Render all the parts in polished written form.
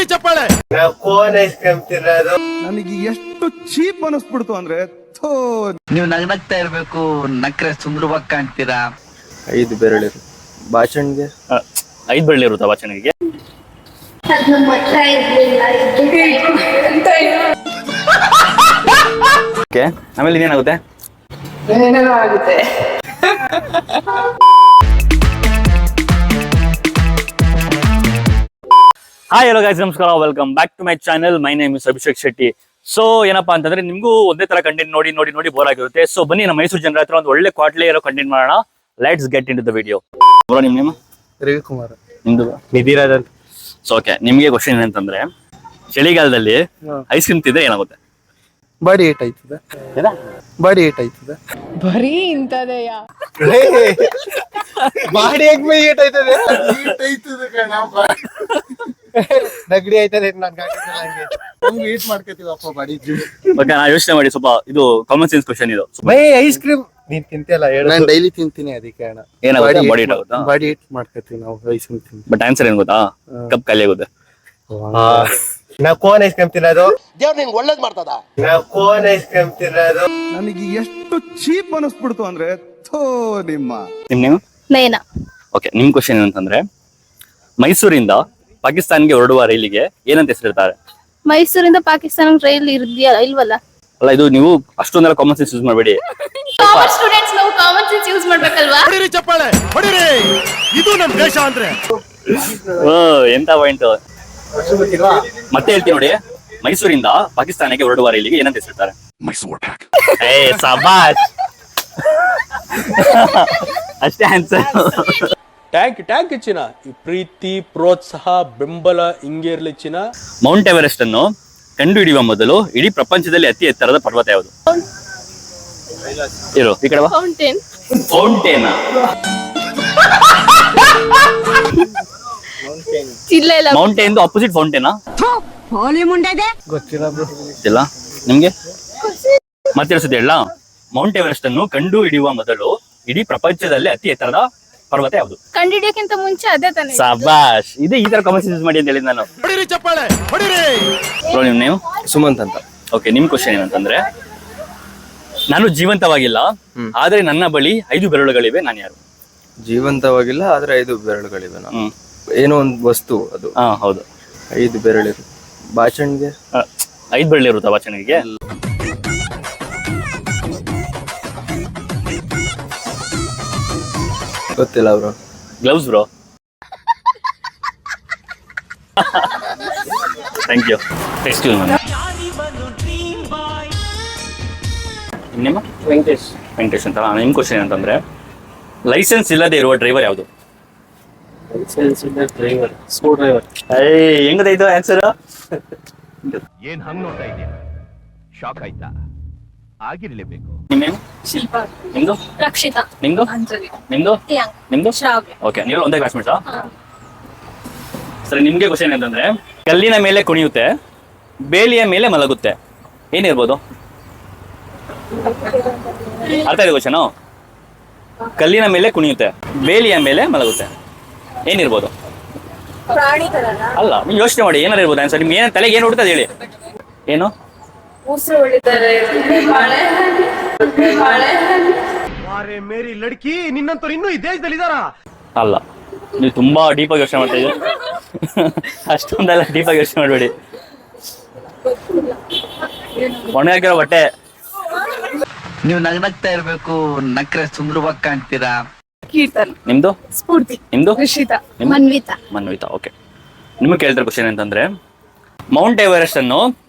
ಹೊಡಿರಿ ಚಪ್ಪಾಳೆ. Cone ice cream ತಿನ್ನೋದು ನನಗೆ ಎಷ್ಟು ಚೀಪ್ ಅನಿಸ್ಬಿಡ್ತು ಅಂದ್ರೆ, ನೀವು ನಗ್ನಗ್ತಾ ಇರ್ಬೇಕು, ನಕ್ರೆ ಸುಂದರವಾಗಿ ಕಾಣ್ತೀರಾ. 5 ಬೆರಳಿರು ಬಾಚಣಿಗೆ 5 ಬೆರಳು ಇರುತ್ತಾ ಬಾಚಣಿಗೆ? ಓಕೆ, ಆಮೇಲೆ ಇನ್ನೇನಾಗುತ್ತೆ? ಆಗುತ್ತೆ. ಹಾಯ್ ಹಲೋ ಗೈಸ್, ನಮಸ್ಕಾರ, welcome back to my channel. My name is Abhishek Shetty. So ಏನಪ್ಪಾ ಅಂತಂದ್ರೆ, ನಿಮ್ಗೂ ಒಂದೇ ತರ ಕಂಟೆಂಟ್ ನೋಡಿ ಬೋರ್ ಆಗಿರುತ್ತೆ. ಸೊ ಬನ್ನಿ, ನಮ್ಮ ಮೈಸೂರು ಜನರ ಹತ್ರ ಒಂದು ಒಳ್ಳೆ ಕ್ವಾಟ್ಲೆ ಇರೋ ಕಂಟೆಂಟ್ ಮಾಡೋಣ. Let's get into the video. Bro, ನಿಮ್ ನೇಮ್? ರವಿಕುಮಾರ್. ನಿಮ್ದು? ನಿಧಿರಾಜ್ ಅಂತ. ಸೊ ಓಕೆ, ನಿಮ್ಗೆ ಕ್ವಶನ್ ಏನಂತಂದ್ರೆ, ಚಳಿಗಾಲದಲ್ಲಿ ಐಸ್ ಕ್ರೀಮ್ ತಿಂದ್ರೆ ಏನಾಗುತ್ತೆ? ಬಾಡಿ ಏಟ್ ಆಯ್ತದ? ಬಾಡಿ ಏಟ್ ಆಯ್ತದ? ಬರೀ ಇಂತದೆಯಾ? ಬಾಡಿ ಹೇಗ್ ಬೈ ಏಟ್ ಆಯ್ತದೆ? ನಗಡಿ ಆಯ್ತದೆ. ನಮ್ಗೆ ಏಟ್ ಮಾಡ್ಕೊತೀವಪ್ಪ ಬಾಡಿ. ಓಕೆ, ನಾ ಯೋಚನೆ ಮಾಡಿ ಸ್ವಲ್ಪ. ಇದು ಕಾಮನ್ ಸೆನ್ಸ್ ಕ್ವಶನ್ ಇದು. ಬೈ ಐಸ್ ಕ್ರೀಮ್ ನೀನ್ ತಿಂತಿಯಲ್ಲ? ನಾನು ಡೈಲಿ ತಿಂತೀನಿ, ಅದಕ್ಕೆ ಅಣ್ಣ. ಏನಾಗುತ್ತೆ? ಬಾಡಿ ಏಟ್ ಆಗುತ್ತಾ? ಬಾಡಿ ಏಟ್ ಮಾಡ್ಕೊತೀವಿ ನಾವು ಐಸ್ ಕ್ರೀಮ್ ತಿಂತೀವಿ. ಬಟ್ ಆನ್ಸರ್ ಏನ್ ಗೊತ್ತಾ? ಕಪ್ ಖಾಲಿ ಆಗುತ್ತೆ. ನಾವು ಕೋನ್ ಐಸ್ ಕ್ರೀಮ್ ತಿನ್ನೋದು. ದೇವ್ರು ನಿಂಗೆ ಒಳ್ಳೇದ್ ಮಾಡ್ತದ. ನಾವು ಕೋನ್ ಐಸ್ ಕ್ರೀಮ್ ತಿನ್ನೋದು ನನಗೆ ಎಷ್ಟು ಚೀಪ್ ಅನಿಸ್ಬಿಡ್ತು ಅಂದ್ರೆ, ನಿಮ್ಮ ನೇಮ್? ನಯನ. ಓಕೆ, ನಿಮ್ ಕ್ವಶನ್ ಏನಂತಂದ್ರೆ, ಮೈಸೂರಿಂದ ಪಾಕಿಸ್ತಾನ್ಗೆ ಹೊರಡುವ ರೈಲಿಗೆ ಏನಂತ ಹೆಸರಿರ್ತಾರೆ? ಮೈಸೂರಿಂದ ಪಾಕಿಸ್ತಾನ ರೈಲ್ ಇಲ್ವಲ್ಲ? ಅಲ್ಲ, ಇದು ನೀವು ಅಷ್ಟೊಂದೆಲ್ಲ ಕಾಮನ್ ಸೆನ್ಸ್ ಯೂಸ್ ಮಾಡಬೇಡಿ. ಕಾಮರ್ಸ್ ಸ್ಟೂಡೆಂಟ್ಸ್ ನಾವು ಕಾಮನ್ ಸೆನ್ಸ್ ಯೂಸ್ ಮಾಡ್ಬೇಕಲ್ವಾ? ಹೊಡಿರಿ ಚಪ್ಪಾಳೆ, ಹೊಡಿರಿ. ಇದು ನಮ್ ದೇಶ ಅಂದ್ರೆ. ಎಂತ ಪಾಯಿಂಟ್. ಮತ್ತೆ ಹೇಳ್ತೀನಿ ನೋಡಿ, ಮೈಸೂರಿಂದ ಪಾಕಿಸ್ತಾನಕ್ಕೆ ಹೊರಡುವ ರೈಲಿಗೆ ಏನಂತ ಹೆಸರಿರ್ತಾರೆ? ಏ ಸಬಾಷ್. ಅಷ್ಟೇ ಆನ್ಸರ್. ಟ್ಯಾಂಕ್ ಇಚ್ಚಿನ ಈ ಪ್ರೀತಿ, ಪ್ರೋತ್ಸಾಹ, ಬೆಂಬಲ ಹಿಂಗೆ ಇರ್ಲಿ ಚಿನ್ನ. ಮೌಂಟ್ ಎವರೆಸ್ಟ್ ಅನ್ನು ಕಂಡು ಹಿಡಿಯುವ ಮೊದಲು ಇಡೀ ಪ್ರಪಂಚದಲ್ಲಿ ಅತಿ ಎತ್ತರದ ಪರ್ವತ ಯಾವುದು? ಇರು ಈ ಕಡೆ ಬಾ. ಫೌಂಟೇನ್. ಫೌಂಟೇನ್ ಇಲ್ಲ. ಮೌಂಟೇನ್ ಆಪೋಸಿಟ್ ಫೌಂಟೇನಾ? ಗೊತ್ತಿಲ್ಲ ಬ್ರೋ. ಗೊತ್ತಿಲ್ಲ ನಿಮ್ಗೆ? ಮತ್ತೆ ಸತಿ ಹೇಳ. ಮೌಂಟ್ ಎವರೆಸ್ಟ್ ಅನ್ನು ಕಂಡು ಹಿಡಿಯುವ ಮೊದಲು ಇಡೀ ಪ್ರಪಂಚದಲ್ಲಿ ಅತಿ ಎತ್ತರದ ಪರ್ವತ ಯಾವುದು? ಕಂಡಿಡಿಯಕ್ಕಿಂತ ಮುಂಚೆ ಅದೇ ತಾನೆ. ಸಬಾಷ್. ಇದೆ ಈ ತರ ಕಾಮನ್ ಸೆನ್ಸ್ ಮಾಡಿ ಅಂತ ಹೇಳಿದ್ ನಾನು. ಹೊಡಿರಿ ಚಪ್ಪಾಳೆ, ಹೊಡಿರಿ. ಬ್ರೋ, ನಿಮ್ ನೇಮ್? ಸುಮಂತ್ ಅಂತ. ಓಕೆ, ನಿಮ್ ಕ್ವಶನ್ ಏನಂತಂದ್ರೆ, ನಾನು ಜೀವಂತವಾಗಿಲ್ಲ ಆದ್ರೆ ನನ್ನ ಬಳಿ 5 ಬೆರಳುಗಳಿವೆ, ನಾನು ಯಾರು? ಜೀವಂತವಾಗಿಲ್ಲ ಆದ್ರೆ 5 ಬೆರಳುಗಳಿವೆ. ಹ್ಮ್. ಏನೋ ಒಂದು ವಸ್ತು ಅದು. ಹೌದು. 5 ಬೆರಳಿರು ಬಾಚಣಿಗೆ 5 ಬೆರಳು ಇರುತ್ತಾ ಬಾಚಣಿಗೆ? ಗೊತ್ತಿಲ್ಲ bro. Gloves bro. Thank you. Excuse me. ನಿಮ್ಮ? ವೆಂಕಟೇಶ್. ವೆಂಕಟೇಶ್ ಅಂತ. ನಿಮ್ ಕ್ವಶನ್ ಏನಂತಂದ್ರೆ, ಲೈಸೆನ್ಸ್ ಇಲ್ಲದೆ ಇರುವ ಡ್ರೈವರ್ ಯಾವುದು? Screw driver. ಹೆಂಗದೈತು ಆನ್ಸರ್? ಏನ್ ಹಂಗ್ ನೋಡ್ತಾ ಇದೆಯಾ? ಶಾಕ್ ಆಯ್ತಾ? ಆಗಿರ್ಲೇಬೇಕು. ನಿಮ್ಮೇನು? ಶಿಲ್ಪ. ನಿಮ್ದು? ರಕ್ಷಿತಾ. ನಿಮ್ದು? ಅಂಜಲಿ. ನಿಮ್ದು? ನಿಮ್ದು? ಶ್ರಾವ್ಯ. ಓಕೆ, ನೀವು ಒಂದೇ ಕ್ಲಾಸ್ಮೇಟ್ಸಾ? ಸರಿ, ನಿಮ್ಗೆ ಕ್ವಶನ್ ಏನಂತಂದ್ರೆ, ಕಲ್ಲಿನ ಮೇಲೆ ಕುಣಿಯುತ್ತೆ, ಬೇಲಿಯ ಮೇಲೆ ಮಲಗುತ್ತೆ, ಏನಿರ್ಬೋದು? ಅರ್ಥ ಇದೆ ಕ್ವಶನ್? ಕಲ್ಲಿನ ಮೇಲೆ ಕುಣಿಯುತ್ತೆ, ಬೇಲಿಯ ಮೇಲೆ ಮಲಗುತ್ತೆ, ಏನಿರ್ಬೋದು? ಪ್ರಾಣಿ ಅಲ್ಲ, ನೀವು ಯೋಚನೆ ಮಾಡಿ ಏನಾರು ಇರ್ಬೋದು ಆನ್ಸರ್. ನಿಮ್ಗೆ ಏನ್ ತಲೆಗೆ ಏನು ಹುಡುಕ್ತದೆ ಹೇಳಿ. ಏನು? ಉಸಿರು ಹೊಡಿತಾರೆ. ಮೇರಿ ಲಡ್ಕಿ, ನಿನ್ನಂತವ್ರು ಇನ್ನೂ ಈ ದೇಶದಲ್ಲಿ ಇದಾರ? ಅಲ್ಲ, ನೀವು ತುಂಬಾ ಡೀಪ್ ಆಗಿ ಯೋಚನೆ ಮಾಡ್ತಾ ಇದ್ದೀರಿ. ಅಷ್ಟೊಂದೆಲ್ಲ ಡೀಪ್ ಆಗಿ ಯೋಚನೆ ಮಾಡಬೇಡಿ. ಒಣಗಾಕಿರೋ ಬಟ್ಟೆ. ನೀವು ನಗ್ನಗ್ತಾ ಇರ್ಬೇಕು, ನಕ್ರೆ ಸುಂದರವಾಗಿ ಕಾಣ್ತೀರಾ. ಕೀರ್ತನ್. ನಿಮ್ದು? ಸ್ಫೂರ್ತಿ. ನಿಮ್ದು? ರಿಷಿತಾ. ನಿಮ್ದು? ಮನ್ವಿತಾ. ಮನ್ವಿತಾ. ಓಕೆ, ನಿಮಗೆ ಕೇಳ್ತಾರೆ ಕ್ವಶನ್ ಅಂತಂದ್ರೆ, ಮೌಂಟ್ ಎವರೆಸ್ಟ್ ಅನ್ನು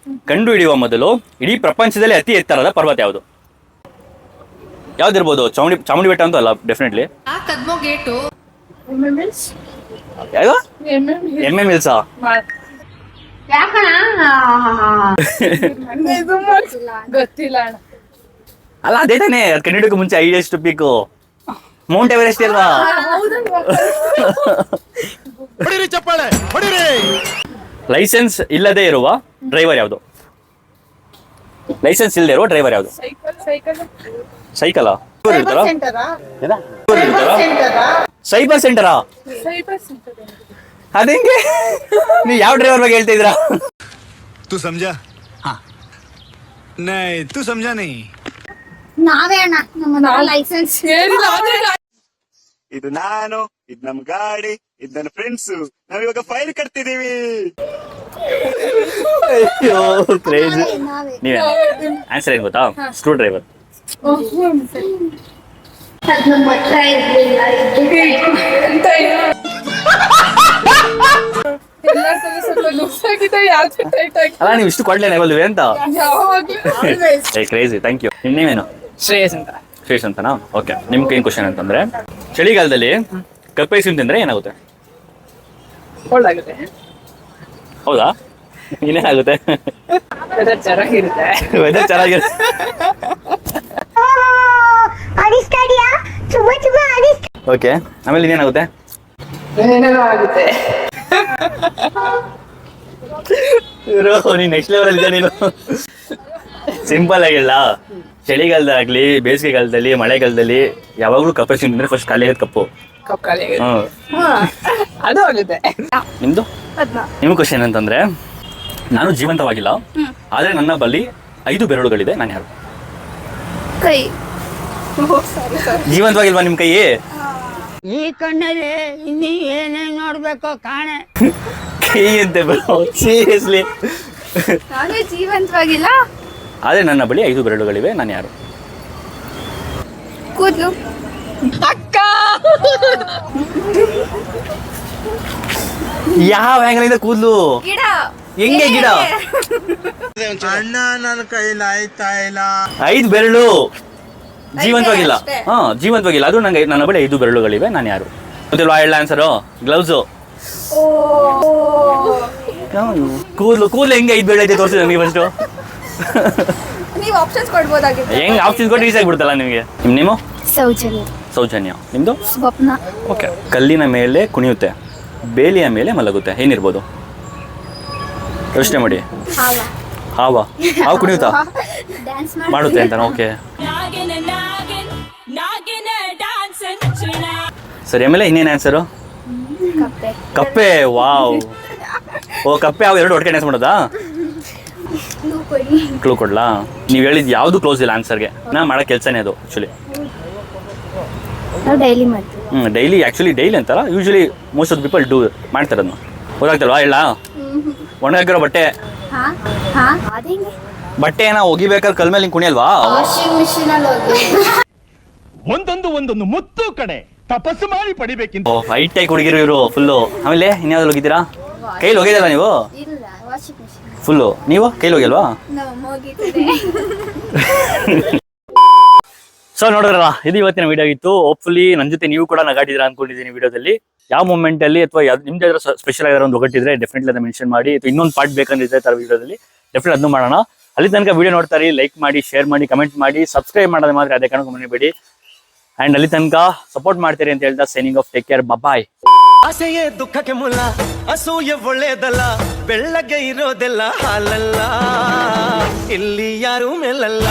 ಕಂಡು ಹಿಡಿಯುವ ಮೊದಲು ಇಡೀ ಪ್ರಪಂಚದಲ್ಲಿ ಅತಿ ಎತ್ತರದ ಪರ್ವತ ಯಾವುದು? ಯಾವ್ದಿರ್ಬೋದು? ಚಾಮುಂಡಿ ಬೆಟ್ಟ ಅಂತೂ ಅಲ್ಲ, ಡೆಫಿನೆಟ್ಲಿ. ಯಾವ? ಎಮ್ಮೆ ಮಿಲ್ಸಾ? ಗೊತ್ತಿಲ್ಲ ಅಣ್ಣ. ಅಲ್ಲ, ಅದೇ ತಾನೇ, ಅದು ಕಂಡು ಹಿಡಿಯೋಕೆ ಮುಂಚೆ ಐಡಿಯಷ್ಟು ಪೀಕು ಮೌಂಟ್ ಎವರೆಸ್ಟ್ ಅಲ್ವಾ? ಹೊಡಿರಿ ಚಪ್ಪಾಳೆ, ಹೊಡಿರಿ. ಲೈಸೆನ್ಸ್ ಇಲ್ಲದೆ ಇರುವ ಡ್ರೈವರ್ ಯಾವುದು? ಲೈಸೆನ್ಸ್ ಇಲ್ಲದೆ ಇರುವ ಡ್ರೈವರ್ ಯಾವುದು? ಸೈಕಲ್. ಸೈಬರ್ ಸೆಂಟರಾ? ಅದೇಂಗೆ ನೀವು ಯಾವ ಡ್ರೈವರ್ ಬಗ್ಗೆ ಹೇಳ್ತಾ ಇದ್ದೀರಾ? तू समझा? हाँ नहीं तू समझा नहीं. ನಾವೇ ಅಣ್ಣ ನಮ್ಮ ಲೈಸೆನ್ಸ್ ಏನಿಲ್ಲ ಆದ್ರೆ ಇದು ನಾನು, ಇದು ನಮ್ ಗಾಡಿ, ಇದು ನನ್ನ ಫ್ರೆಂಡ್ಸ್, ನಾವಿವಾಗ ಫೈಲ್ ಕಟ್ತಿದೀವಿ. ಅಯ್ಯೋ ಕ್ರೇಜಿ. ನಾವೇ ನೀವೇ ಆನ್ಸರ್ ಏನ್ ಗೊತ್ತಾ? Screw driver. ಅದ್ ನಮ್ಮ ಹತ್ರ ಇರ್ಲಿಲ್ಲ. ಎಂತ ಎಲ್ಲರ ತಲೆ ಸ್ವಲ್ಪ ಲೂಸ್ ಆಗಿದೆ, ಯಾವ್ದು ಟೈಟ್ ಆಗಿ ಅಲ್ಲ ನೀವು ಇಷ್ಟು ಕೊಡ್ಲೇನೆ ಬಲ್ವಿ ಅಂತ. ಯಾವಾಗ್ಲೂ ಏ ಕ್ರೇಜಿ, ಥ್ಯಾಂಕ್ ಯು. ನೀವೇನು? ಶ್ರೇಯಸ್ ಅಂತ. ಶ್ರೇಷ್ ಅಂತನಾ? ಓಕೆ, ನಿಮ್ಗೆ ಏನ್ ಕ್ವಶನ್ ಅಂತಂದ್ರೆ, ಚಳಿಗಾಲದಲ್ಲಿ ಕಪ್ಪೆ ಐಸ್ ಕ್ರೀಮ್ ತಿಂದ್ರೆ ಏನಾಗುತ್ತೆ? ಒಳ್ಳಾಗುತ್ತೆ, ಹೌದಾ? ಇನ್ನೇನಾಗುತ್ತೆ? ವೆದರ್ ಚೆನ್ನಾಗಿರುತ್ತೆ. ವೆದರ್ ಚೆನ್ನಾಗಿರುತ್ತೆ. ಓಕೆ, ಆಮೇಲೆ ಇನ್ನೇನಾಗುತ್ತೆ? ಏನೇನೋ ಆಗುತ್ತೆ. ನೀನ್ ನೆಕ್ಸ್ಟ್ ಲೆವೆಲ್ ಇದೆ ನೀನು. ಸಿಂಪಲ್ ಆಗಿಲ್ಲ, ಚಳಿಗಾಲದಾಗ್ಲಿ ಬೇಸಿಗೆಗಾಲದಲ್ಲಿ ಮಳೆಗಾಲದಲ್ಲಿ ಯಾವಾಗ್ಲೂ ಕಪ್ಪೆ ಐಸ್ ಕ್ರೀಮ್ ತಿಂದ್ರೆ ಫಸ್ಟ್ ಖಾಲಿ ಆಗುತ್ತೆ ಕಪ್ಪು. ಕಪ್ ಖಾಲಿ ಆಗುತ್ತೆ. ಹ್ಮ್. ಅದು ಆಗುತ್ತೆ. ನಿಮ್ದು? ನಿಮ್ ಕ್ವಶನ್ ಅಂತಂದ್ರೆ, ನಾನು ಜೀವಂತವಾಗಿಲ್ಲ ಆದ್ರೆ ನನ್ನ ಬಳಿ 5 ಬೆರಳುಗಳಿದೆ, ನಾನು ಯಾರು? ಕೈ. ಜೀವಂತವಾಗಿಲ್ವಾ ನಿಮ್ ಕೈ? ಈ ಕಣ್ಣಲ್ಲಿ ಇನ್ನೀ ಏನೇನ್ ನೋಡ್ಬೇಕೋ ಕಾಣೆ. ಕೈ ಅಂತೆ ಬರೋ, ಸೀರಿಯಸ್ಲಿ. ನಾವೇ ಜೀವಂತವಾಗಿಲ್ಲ. ಆದ್ರೆ ನನ್ನ ಬಳಿ 5 ಬೆರಳುಗಳಿವೆ, ನಾನು ಯಾರು? ಕೂದ್ಲು. ಅಕ್ಕ ಯಾವ ಆಂಗಲಿಂದ ಕೂದ್ಲು? ಗಿಡ. ಹೆಂಗೆ ಗಿಡ? ಅಣ್ಣ ನನ್ನ ಕೈಲಿ ಆಯ್ತಾ ಇಲ್ಲ. 5 ಬೆರಳು, ಜೀವಂತವಾಗಿಲ್ಲ. ಅಷ್ಟೇ. ಹಾ, ಜೀವಂತವಾಗಿಲ್ಲ. ಅದು ನಂಗೆ, ನನ್ನ ಬಳಿ 5 ಬೆರಳುಗಳಿವೆ, ನಾನು ಯಾರು? ಗೊತ್ತಿಲ್ವಾ? ಹೇಳ ಆನ್ಸರು. ಗ್ಲೌಸು. ಕೂದ್ಲು ಹೆಂಗೆ 5 ಬೆರಳು ಐತೆ ತೋರಿಸಿ ನನಗೆ ಫಸ್ಟು. ನೀವು ಆಪ್ಷನ್ಸ್ ಕೊಡ್ಬೋದಾಗಿತ್ತು. ಹೆಂಗ್ ಆಪ್ಷನ್ ಕೊಟ್ಟು ಈಸಿ ಆಗ್ಬಿಡ್ತಲ್ಲ ನಿಮಗೆ. ನಿಮ್ ನೇಮು? ಸೌಜನ್ಯ. ಸೌಜನ್ಯ. ನಿಮ್ದು? ಸ್ವಪ್ನ. ಓಕೆ. ಕಲ್ಲಿನ ಮೇಲೆ ಕುಣಿಯುತ್ತೆ, ಬೇಲಿಯ ಮೇಲೆ ಮಲಗುತ್ತೆ, ಏನಿರ್ಬೋದು? ಯೋಚನೆ ಮಾಡಿ. ಹಾವ. ಹಾವು ಕುಣಿಯುತ್ತಾ? ಡ್ಯಾನ್ಸ್ ಮಾಡುತ್ತೆ ಅಂತ. ಓಕೆ ಸರಿ, ಆಮೇಲೆ ಇನ್ನೇನು ಆನ್ಸರು? ಕಪ್ಪೆ. ಕಪ್ಪೆ. ವಾವ್. ಓ, ಕಪ್ಪೆ ಹಾವು 2 ಒಟ್ಟಿಗೆ ಡ್ಯಾನ್ಸ್ ಮಾಡೋದಾ? ಕ್ಲೂ ಕೊಡ್ಲಾ? ನೀವು ಹೇಳಿದ್ ಯಾವುದು ಕ್ಲೋಸ್ ಇಲ್ಲ ಆನ್ಸರ್ಗೆ. ನಾ ಮಾಡೋ ಕೆಲಸನೇ ಅದು ಆ್ಯಕ್ಚುಲಿ. ನಾವು ಡೈಲಿ ಮಾಡ್ತೀವಿ. ಡೈಲಿ, ಆ್ಯಕ್ಚುಲಿ ಡೈಲಿ ಅಂತಲ್ಲ, usually most of people do ಮಾಡ್ತಾರೆ ಅದನ್ನ. ಗೊತ್ತಾಗ್ತಲ್ವಾ? ಹೇಳ, ಒಣಗಾಕಿರೋ ಬಟ್ಟೆ, ಹಾ ಹಾ ಅದೇಂಗೆ ಬಟ್ಟೆನ ಒಗಿಬೇಕಾದ್ರೆ ಕಲ್ ಮೇಲೆ ಹಿಂಗೆ ಕುಣಿಯಲ್ವಾ? ವಾಷಿಂಗ್ ಮಿಷಿನ್ ಅಲ್ಲಿ ಒಂದೊಂದು ಮುತ್ತು ಕಡೆ ತಪಸ್ಸು ಮಾಡಿ ಪಡಿಬೇಕಿಂತ. ಓ, ಹೈಟೆಕ್ ಹುಡುಗಿರು ಇವರು ಫುಲ್ಲು. ಆಮೇಲೆ ಇನ್ಯಾವ್ದು ಹೋಗಿದ್ದೀರಾ? ಕೈಲಿ ಹೋಗಿದ್ದಲ್ಲ ನೀವು? ಇಲ್ಲ, ವಾಷಿಂಗ್ ಮಿಷಿನ್ ಫುಲ್ಲು. ನೀವು ಕೈಲಿ ಹೋಗಿಲ್ವಾ? ನಾವು ಹೋಗಿದ್ದೀವಿ. ಸೊ ನೋಡಿದ್ರಲ್ಲ, ಇದು ಇವತ್ತಿನ ವಿಡಿಯೋ ಆಗಿತ್ತು. ಹೋಪ್ಫುಲಿ ನನ್ನ ಜೊತೆ ನೀವು ಕೂಡ ನಗಾಡಿದ್ರ ಅನ್ಕೊಂಡಿದ್ದೀನಿ ವಿಡಿಯೋದಲ್ಲಿ. ಯಾವ ಮೂಮೆಂಟ್ ಅಲ್ಲಿ ಅಥವಾ ನಿಮ್ದು ಯಾವ್ದಾದ್ರು ಸ್ಪೆಷಲ್ ಆಗಿರೋ ಒಂದು ಒಗಟ್ಟಿದ್ರೆ ಡೆಫಿನೆಟ್ಲಿ ಅದನ್ನ ಮೆನ್ಷನ್ ಮಾಡಿ, ಅಥವಾ ಇನ್ನೊಂದು ಪಾರ್ಟ್ ಬೇಕಂದ್ರೆ ತರ ವಿಡಿಯೋದಲ್ಲಿ ಡೆಫಿನೆಟ್ ಅದನ್ನು ಮಾಡೋಣ. ಅಲ್ಲಿ ತನಕ ವಿಡಿಯೋ ನೋಡ್ತಾರೆ, ಲೈಕ್ ಮಾಡಿ, ಶೇರ್ ಮಾಡಿ, ಕಮೆಂಟ್ ಮಾಡಿ, ಸಬ್ಸ್ಕ್ರೈಬ್ ಮಾಡೋದು ಮಾತ್ರ ಅದೇ ಕಾರಣಕ್ಕೆ ಮರಿಬೇಡಿ. ಅಂಡ್ ಅಲ್ಲಿ ತನಕ ಸಪೋರ್ಟ್ ಮಾಡ್ತೀರಿ ಅಂತ ಹೇಳ್ತಾ ಸೈನಿಂಗ್ ಆಫ್. ಟೇಕ್ ಕೇರ್, ಬಾಯ್. ಆಸೆಯೇ ದುಃಖಕ್ಕೆ ಮೂಲ, ಅಸೂಯೆ ಒಳ್ಳೇದಲ್ಲ, ಬೆಳ್ಳಗೆ ಇರೋದೆಲ್ಲ ಹಾಲಲ್ಲ, ಇಲ್ಲಿ ಯಾರೂ ಮೇಲಲ್ಲ.